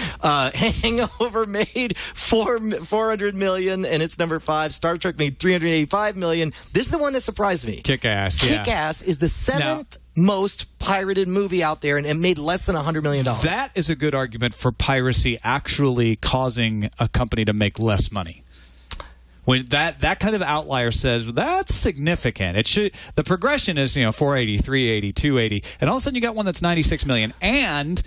Hangover made $400 million, and it's number 5. Star Trek made $385 million. This is the one that surprised me. Kick-Ass, yeah. Kick-Ass is the 7th most pirated movie out there, and it made less than $100 million. That is a good argument for piracy actually causing a company to make less money. When that kind of outlier says, well, that's significant. It should. The progression is 480, 380, 280, and all of a sudden you got one that's 96 million, and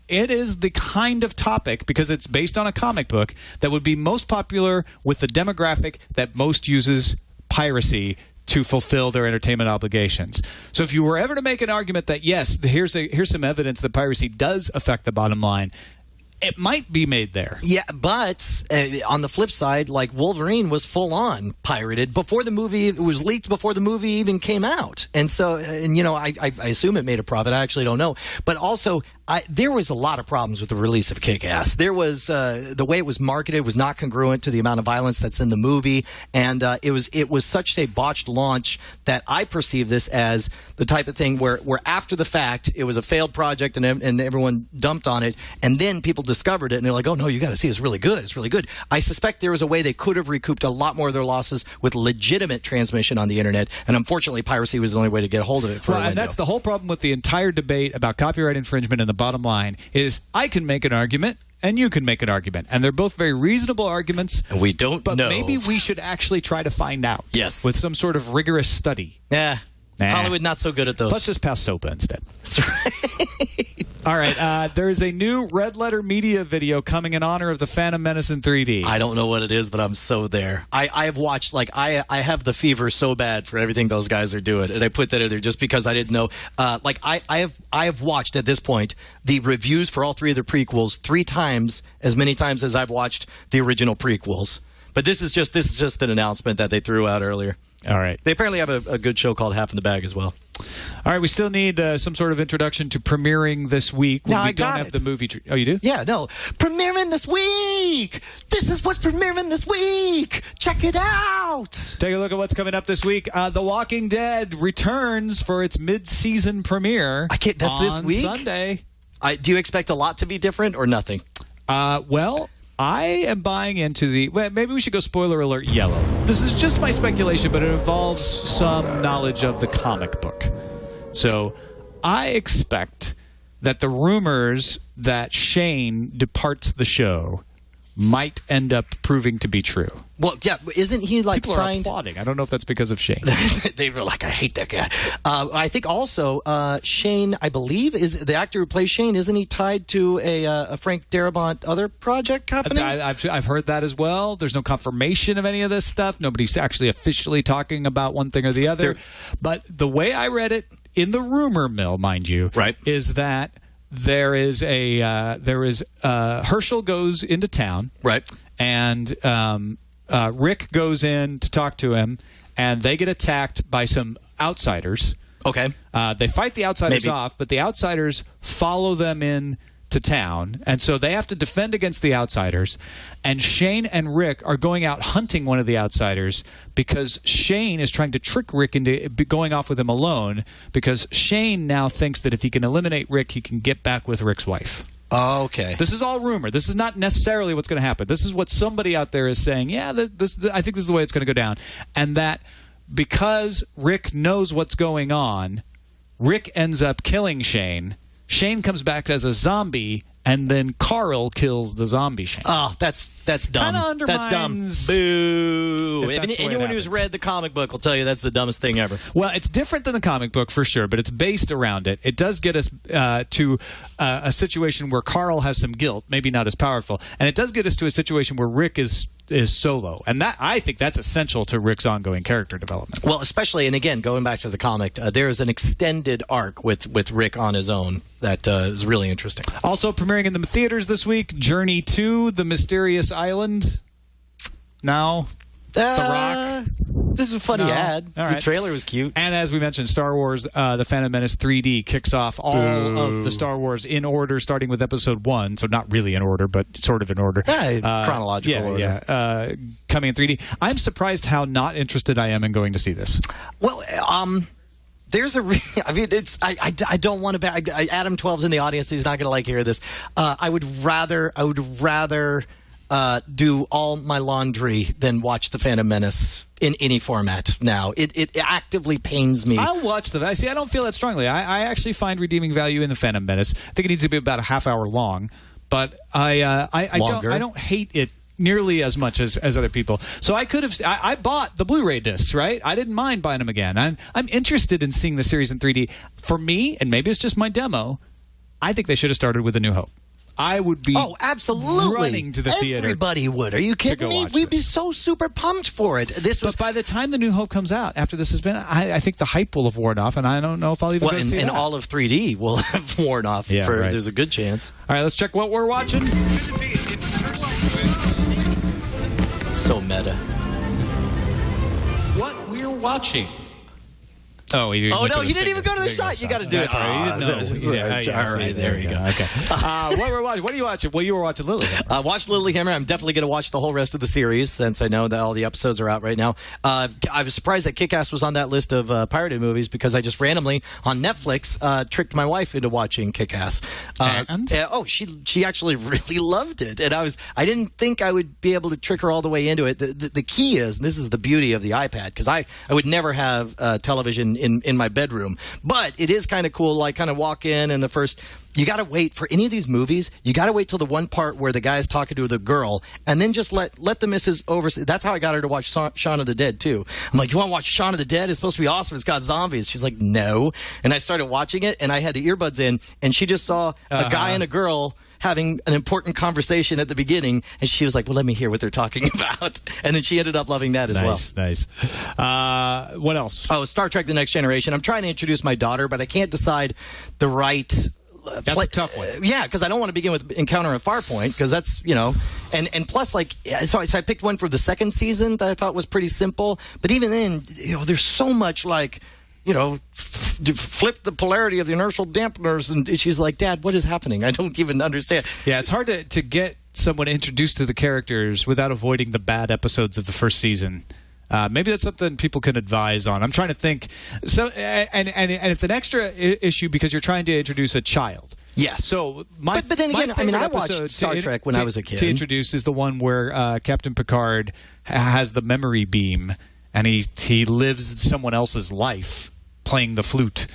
it is the kind of topic, because it's based on a comic book, that would be most popular with the demographic that most uses piracy to fulfill their entertainment obligations. So if you were ever to make an argument that, yes, here's some evidence that piracy does affect the bottom line, it might be made there. Yeah, but on the flip side, like Wolverine was full on pirated before the movie. It was leaked before the movie even came out, and so I assume it made a profit. I actually don't know, but also there was a lot of problems with the release of Kick-Ass. There was the way it was marketed was not congruent to the amount of violence that's in the movie, and it was such a botched launch that I perceive this as the type of thing where after the fact it was a failed project and everyone dumped on it, and then people discovered it and they're like, oh no, you got to see, it's really good. It's really good. I suspect there was a way they could have recouped a lot more of their losses with legitimate transmission on the internet, and unfortunately piracy was the only way to get a hold of it for a window. And that's the whole problem with the entire debate about copyright infringement, and the bottom line is I can make an argument and you can make an argument, and they're both very reasonable arguments, and we don't know. But maybe we should actually try to find out. Yes. With some sort of rigorous study. Yeah. Hollywood not so good at those. Let's just pass SOPA instead. That's right. All right. There's a new Red Letter Media video coming in honor of the Phantom Menace in 3D. I don't know what it is, but I'm so there. I have watched, I have the fever so bad for everything those guys are doing, and I put that in there just because I didn't know. I have watched at this point the reviews for all 3 of the prequels 3 times, as many times as I've watched the original prequels. But this is just an announcement that they threw out earlier. All right. They apparently have a good show called Half in the Bag as well. All right. We still need some sort of introduction to premiering this week. No, we don't have the movie. Oh, you do? Yeah, no. Premiering this week. This is what's premiering this week. Check it out. Take a look at what's coming up this week. The Walking Dead returns for its mid-season premiere. That's this week? On Sunday. Do you expect a lot to be different or nothing? Well, I am buying into maybe we should go spoiler alert yellow. This is just my speculation, but it involves some knowledge of the comic book. So I expect that the rumors that Shane departs the show might end up proving to be true. Well, yeah, isn't he people signed? People are applauding. I don't know if that's because of Shane. They were like, I hate that guy. I think also Shane, I believe, is the actor who plays Shane. Isn't he tied to a Frank Darabont other project company? I've heard that as well. There's no confirmation of any of this stuff. Nobody's actually officially talking about one thing or the other. But the way I read it in the rumor mill, mind you, is that Herschel goes into town, and Rick goes in to talk to him, and they get attacked by some outsiders. Okay. They fight the outsiders Maybe. off, but the outsiders follow them in to town, and so they have to defend against the outsiders. And Shane and Rick are going out hunting one of the outsiders because Shane is trying to trick Rick into going off with him alone, because Shane now thinks that if he can eliminate Rick, he can get back with Rick's wife. Oh, okay. This is all rumor. This is not necessarily what's going to happen. This is what somebody out there is saying. Yeah, I think this is the way it's going to go down. And that because Rick knows what's going on, Rick ends up killing Shane. Shane comes back as a zombie, and then Carl kills the zombie Shane. Oh, that's dumb. Kinda undermines- That's dumb. Boo. If that's the way it Anyone who's happens. read the comic book will tell you that's the dumbest thing ever. Well, it's different than the comic book for sure, but it's based around it. It does get us to a situation where Carl has some guilt, maybe not as powerful, and it does get us to a situation where Rick is solo, and that I think that's essential to Rick's ongoing character development. Well, especially, and again, going back to the comic, there is an extended arc with Rick on his own that is really interesting. Also premiering in the theaters this week, Journey to the Mysterious Island. Now, The Rock. This is a funny No. ad. All The right. trailer was cute. And as we mentioned, Star Wars, The Phantom Menace 3D kicks off all of the Star Wars in order, starting with Episode 1. So not really in order, but sort of in order. Chronological order. Yeah. Coming in 3D. I'm surprised how not interested I am in going to see this. Well, there's a. I mean, it's. I don't want to. Adam 12's in the audience. He's not going to like hear this. I would rather do all my laundry than watch The Phantom Menace in any format now. It actively pains me. I'll watch the. I don't feel that strongly. I actually find redeeming value in The Phantom Menace. I think it needs to be about a half hour long, but I don't hate it nearly as much as other people. So I could have. I bought the Blu-ray discs, right? I didn't mind buying them again. I'm interested in seeing the series in 3D. For me, and maybe it's just my demo, I think they should have started with A New Hope. I would be absolutely running to the theater. Everybody would. Are you kidding me? We'd be so super pumped for it. But by the time The New Hope comes out, after this has been, I think the hype will have worn off, and I don't know if I'll even go see and that. all of 3D will have worn off. Yeah, right. There's a good chance. All right, let's check what we're watching. So meta. What we're watching. Oh, no, you didn't even go to the shot. You got to do it. All right, there you go. Okay. What we're watching? What are you watching? Well, you were watching Lilyhammer. I watched Lilyhammer. I'm definitely going to watch the whole rest of the series since I know that all the episodes are out right now. I was surprised that Kick-Ass was on that list of pirated movies because I just randomly on Netflix tricked my wife into watching Kick-Ass. She actually really loved it, and I didn't think I would be able to trick her all the way into it. The key is, and this is the beauty of the iPad, because I would never have television in my bedroom, but it is kind of cool. Like, kind of walk in, and the first, you got to wait for any of these movies. You got to wait till the one part where the guy's talking to the girl, and then just let the missus oversee. That's how I got her to watch Shaun of the Dead too. I'm like, you want to watch Shaun of the Dead? It's supposed to be awesome. It's got zombies. She's like, no. And I started watching it, and I had the earbuds in, and she just saw a guy and a girl having an important conversation at the beginning, and she was like, well, let me hear what they're talking about. And then she ended up loving that as well. Nice. What else? Oh, Star Trek The Next Generation. I'm trying to introduce my daughter, but I can't decide the right... That's a tough one. Yeah, because I don't want to begin with Encounter at Farpoint, because that's, and plus, like, so I picked one for the second season that I thought was pretty simple. But even then, there's so much, like, flip the polarity of the inertial dampeners, and she's like, Dad, what is happening? I don't even understand. Yeah, it's hard to get someone introduced to the characters without avoiding the bad episodes of the first season. Maybe that's something people can advise on. I'm trying to think. So, and it's an extra issue because you're trying to introduce a child. Yes. So, but then again, I watched Star Trek when I was a kid. To introduce is the one where Captain Picard has the memory beam, and he lives someone else's life playing the flute.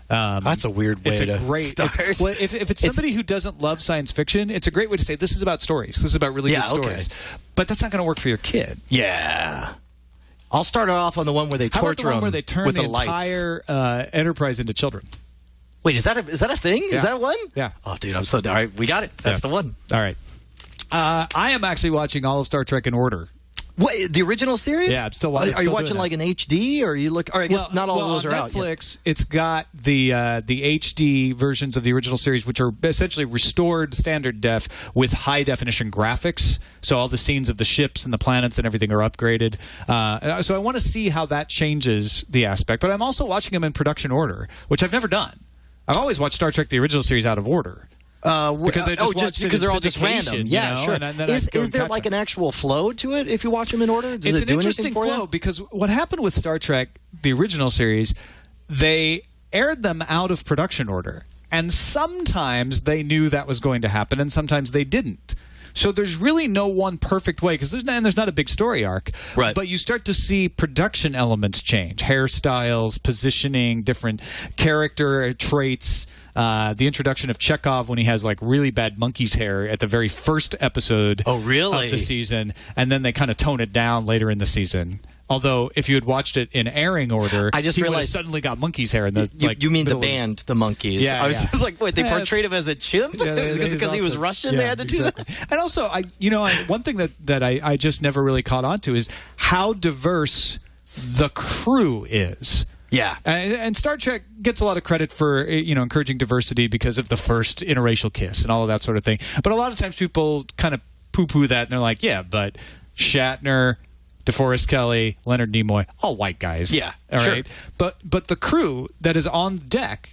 That's a weird way to start. If it's somebody who doesn't love science fiction, it's a great way to say this is about stories. This is about really good stories. But that's not going to work for your kid. Yeah. I'll start it off on the one where they torture them where they turn with the lights. entire Enterprise into children. Wait, is that a thing? Yeah. Is that one? Yeah. Oh, dude, I'm so... All right, we got it. That's the one. All right. I am actually watching all of Star Trek in order. What, the original series? Yeah, I'm still watching. Are you watching like an HD, or are you look? Or I guess not all of those are on out. Netflix, it's got the HD versions of the original series, which are essentially restored standard def with high definition graphics. So all the scenes of the ships and the planets and everything are upgraded. So I want to see how that changes the aspect. But I'm also watching them in production order, which I've never done. I've always watched Star Trek the original series out of order. Because they're all just random. Yeah, sure. Is there like an actual flow to it if you watch them in order? Does it do anything for you? It's an interesting flow because what happened with Star Trek, the original series, they aired them out of production order. And sometimes they knew that was going to happen, and sometimes they didn't. So there's really no one perfect way because there's not a big story arc. Right. But you start to see production elements change, hairstyles, positioning, different character traits. The introduction of Chekhov when he has like really bad monkey's hair at the very first episode of the season, and then they kind of tone it down later in the season. Although, if you had watched it in airing order, I just he realized suddenly got monkey's hair in the. You mean the band, the Monkeys? Yeah, I was just like, wait, they portrayed him as a chimp because he was Russian. They had to do that. And also, one thing that I just never really caught on to is how diverse the crew is. Yeah, and Star Trek gets a lot of credit for encouraging diversity because of the first interracial kiss and all of that sort of thing. But a lot of times people kind of poo-poo that and they're like, yeah, but Shatner, DeForest Kelley, Leonard Nimoy, all white guys. Yeah, all right. But the crew that is on deck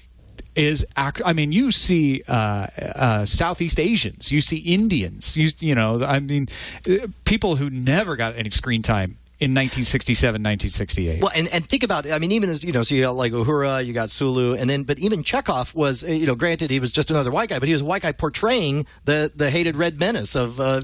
is you see Southeast Asians, you see Indians, people who never got any screen time in 1967, 1968. Well, and think about it. I mean, even as, so you got like Uhura, you got Sulu, but even Chekhov was, granted he was just another white guy, but he was a white guy portraying the hated red menace of the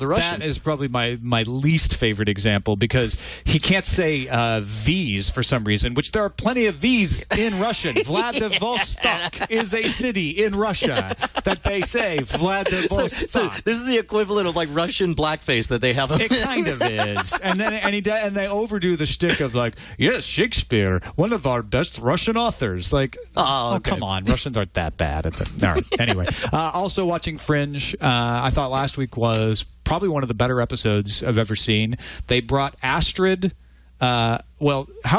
Russians. That is probably my least favorite example because he can't say V's for some reason, which there are plenty of V's in Russian. Vladivostok is a city in Russia that they say Vladivostok. So this is the equivalent of like Russian blackface that they have. It kind of is. And then and they overdo the shtick of like, yes, Shakespeare, one of our best Russian authors. Like, come on, Russians aren't that bad. All right. Anyway, also watching Fringe. I thought last week was probably one of the better episodes I've ever seen. They brought Astrid. How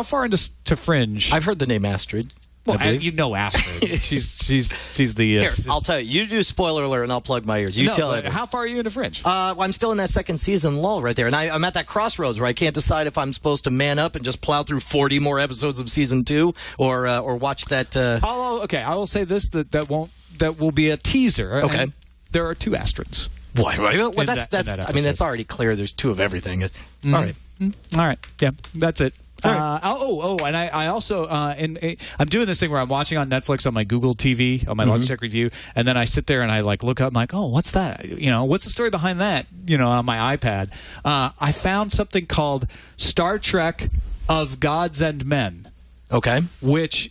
far into Fringe? I've heard the name Astrid. Well, Astrid. she's the. Here, I'll tell you. You do spoiler alert, and I'll plug my ears. You tell it. How far are you into Fringe? I'm still in that second season lull right there, and I'm at that crossroads where I can't decide if I'm supposed to man up and just plow through 40 more episodes of season 2, or watch that. I will say this that will be a teaser. Okay, there are 2 Astrids. Well, that's already clear. There's 2 of everything. Mm-hmm. All right. All right. Yeah, that's it. And I also I'm doing this thing where I'm watching on Netflix on my Google TV on my Logitech Review, and then I sit there and I like look up, I'm like, oh, what's that? What's the story behind that? On my iPad, I found something called Star Trek of Gods and Men. Okay, which.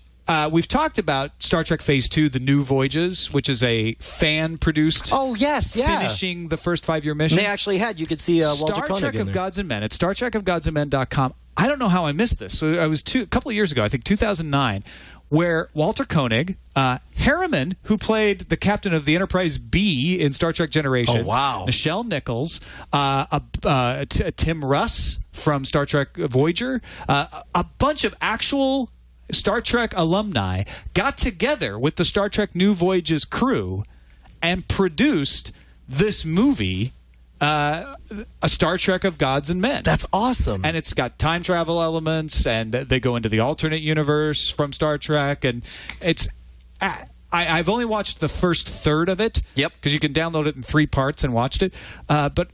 We've talked about Star Trek Phase 2, The New Voyages, which is a fan-produced finishing the first 5-year mission. They actually had, you could see Walter Koenig Star Trek of Gods and Men. It's StarTrekOfGodsAndMen.com. I don't know how I missed this. So I was a couple of years ago, I think 2009, where Walter Koenig, Harriman, who played the captain of the Enterprise B in Star Trek Generations, Nichelle Nichols, Tim Russ from Star Trek Voyager, a bunch of actual Star Trek alumni got together with the Star Trek New Voyages crew and produced this movie, A Star Trek of Gods and Men. That's awesome. And it's got time travel elements, and they go into the alternate universe from Star Trek, and it's... I've only watched the first third of it. Yep. Because you can download it in 3 parts and watched it. But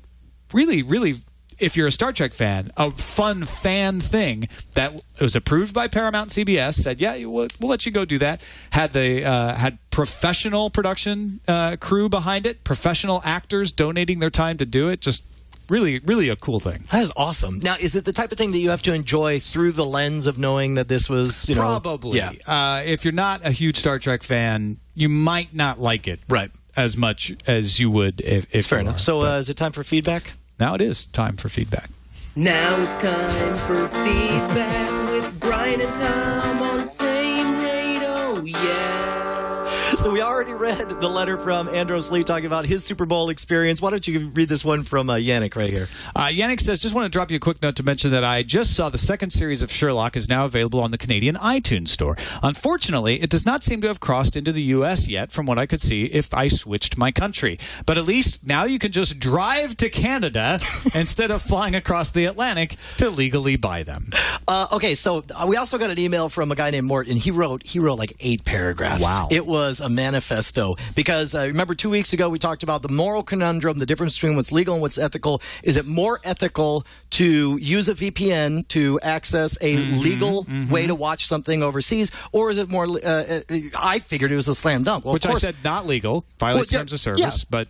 really, really... if you're a Star Trek fan, a fun fan thing that was approved by Paramount and CBS, said, yeah, we'll let you go do that. Had professional production crew behind it, professional actors donating their time to do it. Just really, really a cool thing. That is awesome. Now, is it the type of thing that you have to enjoy through the lens of knowing that this was, Probably. Yeah. If you're not a huge Star Trek fan, you might not like it as much as you would if it's fair enough. So is it time for feedback? Now it is time for feedback. Now it's time for feedback with Brian and Tom on Frame Rate. Oh, yeah. So we already read the letter from Andros Lee talking about his Super Bowl experience. Why don't you read this one from Yannick right here? Yannick says, just want to drop you a quick note to mention that I just saw the second series of Sherlock is now available on the Canadian iTunes store. Unfortunately, it does not seem to have crossed into the U.S. yet from what I could see if I switched my country. But at least now you can just drive to Canada instead of flying across the Atlantic to legally buy them. Okay, so we also got an email from a guy named Morton. He wrote like 8 paragraphs. Wow. It was a manifesto because remember 2 weeks ago we talked about the moral conundrum, the difference between what's legal and what's ethical. Is it more ethical to use a VPN to access a legal way to watch something overseas, or is it more I figured it was a slam dunk. Well, which I said not legal, violates terms of service, but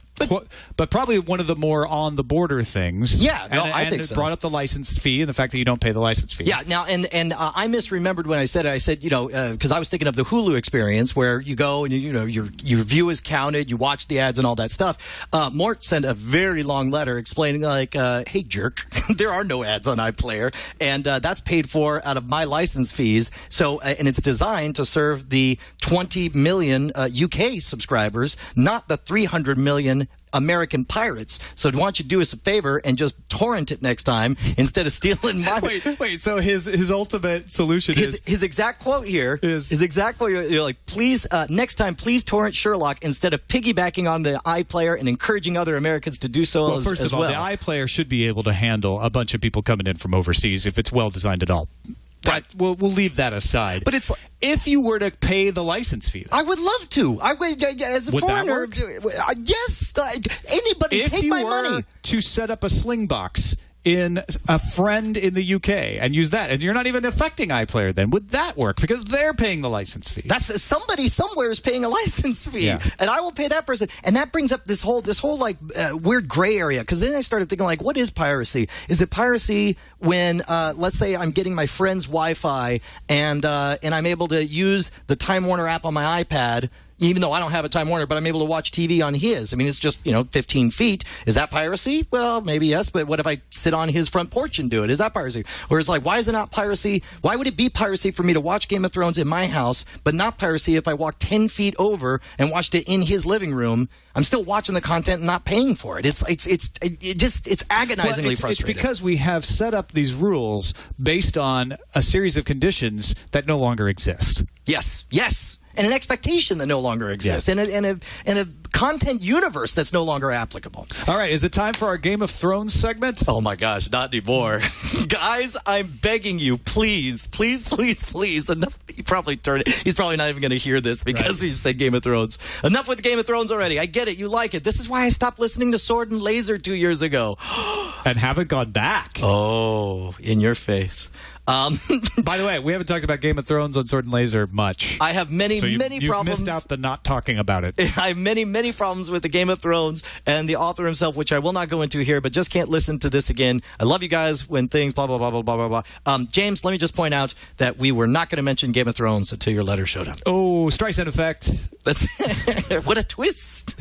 probably one of the more on the border things. Yeah, no, I think so. Brought up the license fee and the fact that you don't pay the license fee. Yeah, now, and I misremembered when I said it. I said, because I was thinking of the Hulu experience where you go and, your view is counted, you watch the ads and all that stuff. Mort sent a very long letter explaining, like, hey, jerk, there are no ads on iPlayer, and that's paid for out of my license fees. So, and it's designed to serve the 20 million UK subscribers, not the 300 million American pirates. So why don't you do us a favor and just torrent it next time instead of stealing my... Wait. So his ultimate solution is... His exact quote here is... His exact quote, you're like, please, next time, please torrent Sherlock instead of piggybacking on the iPlayer and encouraging other Americans to do so as well. First of all, the iPlayer should be able to handle a bunch of people coming in from overseas if it's well designed at all. But we'll leave that aside. But it's... If you were to pay the license fee, I would love to. I would, as a foreigner. Yes, anybody take my money. If you were to set up a Slingbox in a friend in the UK and use that, and you're not even affecting iPlayer, then would that work? Because they're paying the license fee. That's somebody somewhere is paying a license fee, and I will pay that person. And that brings up this whole like weird gray area. Because then I started thinking, like, what is piracy? Is it piracy when let's say I'm getting my friend's Wi-Fi and I'm able to use the Time Warner app on my iPad? Even though I don't have a Time Warner, but I'm able to watch TV on his. I mean, it's just, 15 feet. Is that piracy? Well, maybe yes, but what if I sit on his front porch and do it? Is that piracy? Or it's like, why is it not piracy? Why would it be piracy for me to watch Game of Thrones in my house, but not piracy if I walk 10 feet over and watched it in his living room? I'm still watching the content and not paying for it. It's agonizingly frustrating. It's because we have set up these rules based on a series of conditions that no longer exist. Yes. And an expectation that no longer exists, and a content universe that's no longer applicable. All right, is it time for our Game of Thrones segment? Oh my gosh, not anymore. Guys, I'm begging you, please. Enough. He's probably not even going to hear this because we said Game of Thrones. Enough with Game of Thrones already. I get it. You like it. This is why I stopped listening to Sword and Laser 2 years ago. And haven't gone back. Oh, in your face. By the way, we haven't talked about Game of Thrones on Sword and Laser much. I have many problems. You've missed out the not talking about it. I have many problems with the Game of Thrones and the author himself, which I will not go into here, but just can't listen to this again. I love you guys when things blah, blah, blah, blah, blah, blah, blah. James, let me just point out that we were not going to mention Game of Thrones until your letter showed up. Oh, Streisand effect. What a twist.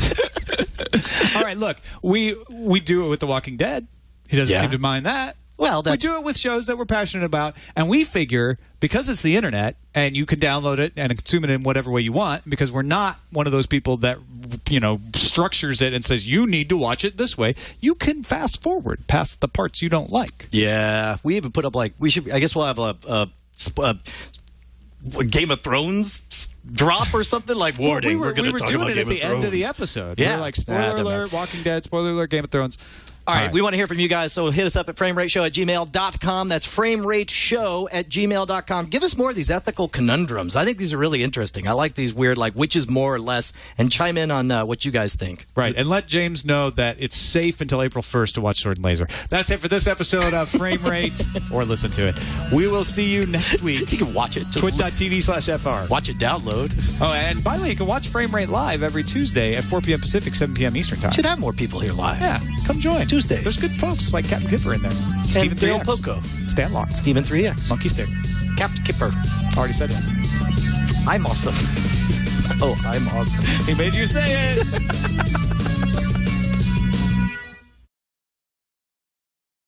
All right, look, we do it with The Walking Dead. He doesn't seem to mind that. Well, we do it with shows that we're passionate about, and we figure because it's the internet and you can download it and consume it in whatever way you want, because we're not one of those people that structures it and says you need to watch it this way. You can fast forward past the parts you don't like. Yeah, we even put up I guess we'll have a Game of Thrones drop or something like warning. We're going to talk about Game of Thrones. We were doing it at the end of the episode. Yeah, we're like spoiler alert, Walking Dead, spoiler alert, Game of Thrones. All right, we want to hear from you guys, so hit us up at framerateshow@gmail.com. That's framerateshow@gmail.com. Give us more of these ethical conundrums. I think these are really interesting. I like these weird, like, which is more or less, and chime in on what you guys think. Right, and let James know that it's safe until April 1st to watch Sword and Laser. That's it for this episode of Frame Rate, or listen to it. We will see you next week. You can watch it. Twit.tv/FR. Watch it download. Oh, and by the way, you can watch Frame Rate live every Tuesday at 4 p.m. Pacific, 7 p.m. Eastern Time. Should have more people here live. Yeah, come join. Tuesdays. There's good folks like Captain Kipper in there. Stephen 3X. Poco. Stan Locke. Stephen 3X. Monkey Stick. Captain Kipper. Already said it. I'm awesome. I'm awesome. He made you say it.